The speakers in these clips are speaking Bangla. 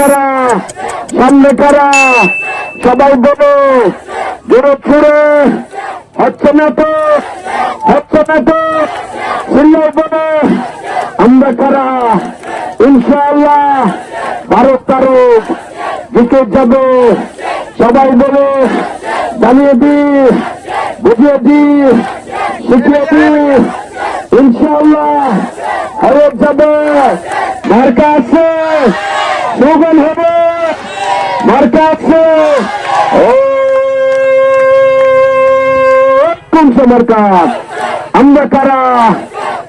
কারা, সামনে কারা, সবাই বলো জোরে ছুড়ে, হচ্ছে না তো, হচ্ছে না তো, চিল্লাই বলে আমরা কারা, ইনশাআল্লাহ ভারত তারক জিতে যাবে। সবাই বলে জানিয়ে দি, বুঝিয়ে দি, শিখিয়ে দি, ইনশাআল্লাহ ভারত যাবে। মার্কা আছে, স্লোগান হবে, মার্কা আছে, ও কোনসে মার্কা, আমরা কারা,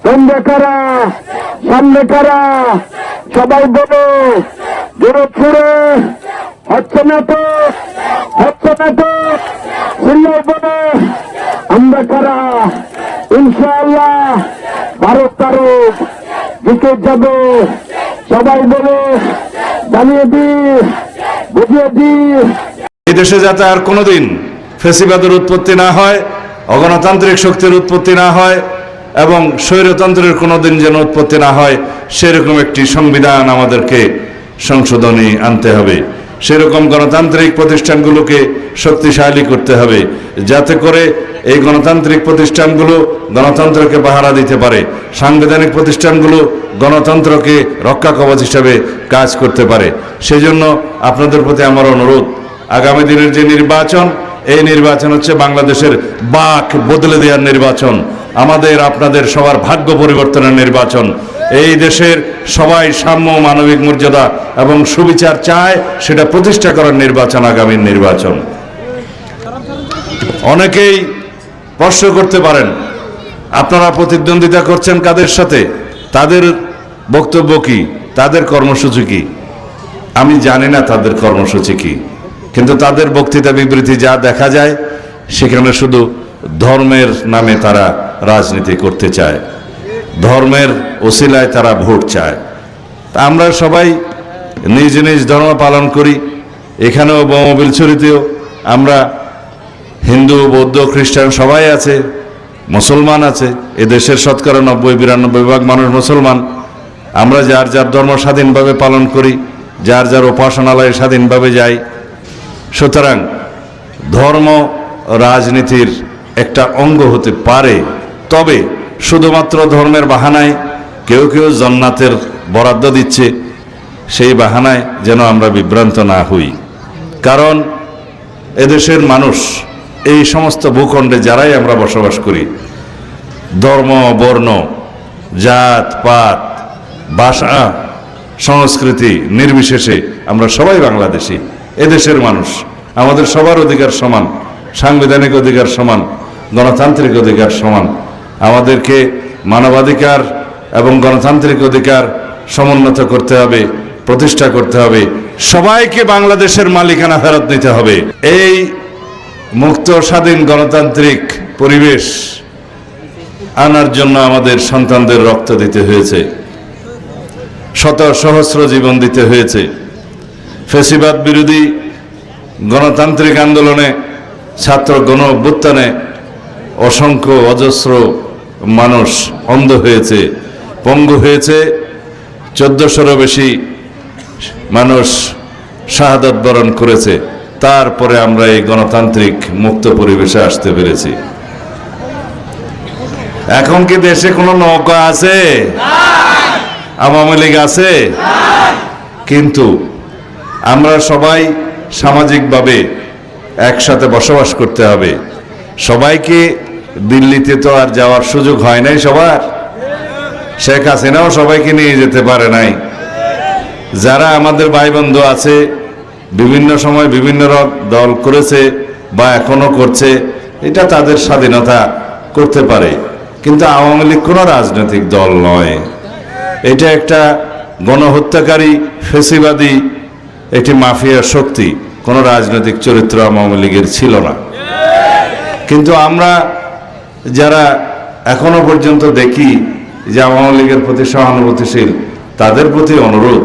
তোমরা কারা, সামনে কারা, সবাই বলো জোরে ছুড়ে, হচ্ছে না তো, হচ্ছে না তো, চিল্লাই বলে আমরা কারা, ইনশাআল্লাহ ভারত তারক জিতে যাবে। সবাই বলে জানিয়ে দি, বুঝিয়ে দি। এই দেশে যাতে আর কোনোদিন ফ্যাসিবাদের উৎপত্তি না হয়, অগণতান্ত্রিক শক্তির উৎপত্তি না হয় এবং স্বৈরতন্ত্রের কোনোদিন যেন উৎপত্তি না হয়, সেরকম একটি সংবিধান আমাদেরকে সংশোধনী আনতে হবে। সেরকম গণতান্ত্রিক প্রতিষ্ঠানগুলোকে শক্তিশালী করতে হবে, যাতে করে এই গণতান্ত্রিক প্রতিষ্ঠানগুলো গণতন্ত্রকে পাহারা দিতে পারে, সাংবিধানিক প্রতিষ্ঠানগুলো গণতন্ত্রকে রক্ষা কবচ হিসাবে কাজ করতে পারে। সেজন্য আপনাদের প্রতি আমার অনুরোধ, আগামী দিনের যে নির্বাচন, এই নির্বাচন হচ্ছে বাংলাদেশের বাক বদলে দেওয়ার নির্বাচন, আমাদের আপনাদের সবার ভাগ্য পরিবর্তনের নির্বাচন। এই দেশের সবাই সাম্য, মানবিক মর্যাদা এবং সুবিচার চায়, সেটা প্রতিষ্ঠা করার নির্বাচন আগামীর নির্বাচন। অনেকেই প্রশ্ন করতে পারেন, আপনারা প্রতিদ্বন্দ্বিতা করছেন কাদের সাথে, তাদের বক্তব্য কি, তাদের কর্মসূচি কি? আমি জানি না তাদের কর্মসূচি কি, কিন্তু তাদের বক্তৃতা বিবৃতি যা দেখা যায়, সেখানে শুধু ধর্মের নামে তারা রাজনীতি করতে চায়, ধর্মের ওসিলায় তারা ভোট চায়। তা আমরা সবাই নিজ নিজ ধর্ম পালন করি। এখানেও বোমাবিলছড়িতেও আমরা হিন্দু, বৌদ্ধ, খ্রিস্টান সবাই আছে, মুসলমান আছে। এ দেশের শতকরা 90-92% মানুষ মুসলমান। আমরা যার যার ধর্ম স্বাধীনভাবে পালন করি, যার যার উপাসনালয়ে স্বাধীনভাবে যাই। সুতরাং ধর্ম রাজনীতির একটা অঙ্গ হতে পারে, তবে শুধুমাত্র ধর্মের বাহানায় কেউ কেউ জান্নাতের বরাদ্দ দিচ্ছে, সেই বাহানায় যেন আমরা বিভ্রান্ত না হই। কারণ এদেশের মানুষ, এই সমস্ত ভূখণ্ডে যারাই আমরা বসবাস করি, ধর্ম, বর্ণ, জাত পাত, ভাষা, সংস্কৃতি নির্বিশেষে আমরা সবাই বাংলাদেশি। এদেশের মানুষ, আমাদের সবার অধিকার সমান, সাংবিধানিক অধিকার সমান, গণতান্ত্রিক অধিকার সমান। আমাদেরকে মানবাধিকার এবং গণতান্ত্রিক অধিকার সমুন্নত করতে হবে, প্রতিষ্ঠা করতে হবে। সবাইকে বাংলাদেশের মালিকানা ফেরত নিতে হবে। এই মুক্ত, স্বাধীন, গণতান্ত্রিক পরিবেশ আনার জন্য আমাদের সন্তানদের রক্ত দিতে হয়েছে, শত সহস্র জীবন দিতে হয়েছে। ফ্যাসিবাদ বিরোধী গণতান্ত্রিক আন্দোলনে, ছাত্র গণ অভ্যুত্থানে অসংখ্য অজস্র মানুষ অন্ধ হয়েছে, পঙ্গু হয়েছে, 1400-ও বেশি মানুষ শাহাদাত বরণ করেছে। তারপরে আমরা এই গণতান্ত্রিক মুক্ত পরিবেশে আসতে পেরেছি। এখন কি দেশে কোনো নৌকা আছে? আওয়ামী লীগ আছে? কিন্তু আমরা সবাই সামাজিকভাবে একসাথে বসবাস করতে হবে। সবাইকে দিল্লিতে তো আর যাওয়ার সুযোগ হয় নাই সবার। শেখ হাসিনাও সবাইকে নিয়ে যেতে পারে নাই। যারা আমাদের ভাই বন্ধু আছে, বিভিন্ন সময় বিভিন্ন দল করেছে বা এখনো করছে, এটা তাদের স্বাধীনতা, করতে পারে। কিন্তু আওয়ামী লীগ কোনো রাজনৈতিক দল নয়, এটা একটা গণহত্যাকারী, ফ্যাসিবাদী একটি মাফিয়া শক্তি। কোনো রাজনৈতিক চরিত্র আওয়ামী লীগের ছিল না। কিন্তু আমরা যারা এখনো পর্যন্ত দেখি যে আওয়ামী লীগের প্রতি সহানুভূতিশীল, তাদের প্রতি অনুরোধ,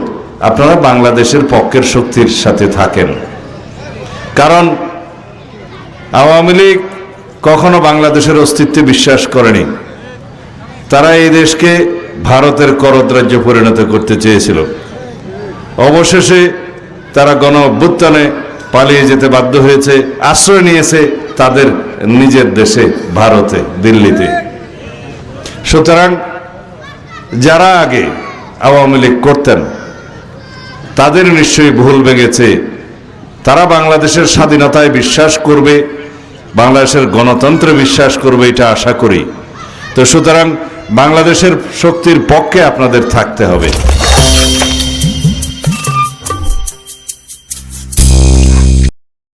আপনারা বাংলাদেশের পক্ষের শক্তির সাথে থাকেন। কারণ আওয়ামী লীগ কখনো বাংলাদেশের অস্তিত্বে বিশ্বাস করেনি। তারা এই দেশকে ভারতের করদ রাজ্যে পরিণত করতে চেয়েছিল। অবশেষে তারা গণ অভ্যুত্থানে পালিয়ে যেতে বাধ্য হয়েছে, আশ্রয় নিয়েছে তাদের নিজের দেশে, ভারতে, দিল্লিতে। সুতরাং যারা আগে আওয়ামী লীগ করতেন তাদের নিশ্চয়ই ভুল ভেঙেছে। তারা বাংলাদেশের স্বাধীনতায় বিশ্বাস করবে, বাংলাদেশের গণতন্ত্রে বিশ্বাস করবে, এটা আশা করি। তো সুতরাং বাংলাদেশের শক্তির পক্ষে আপনাদের থাকতে হবে।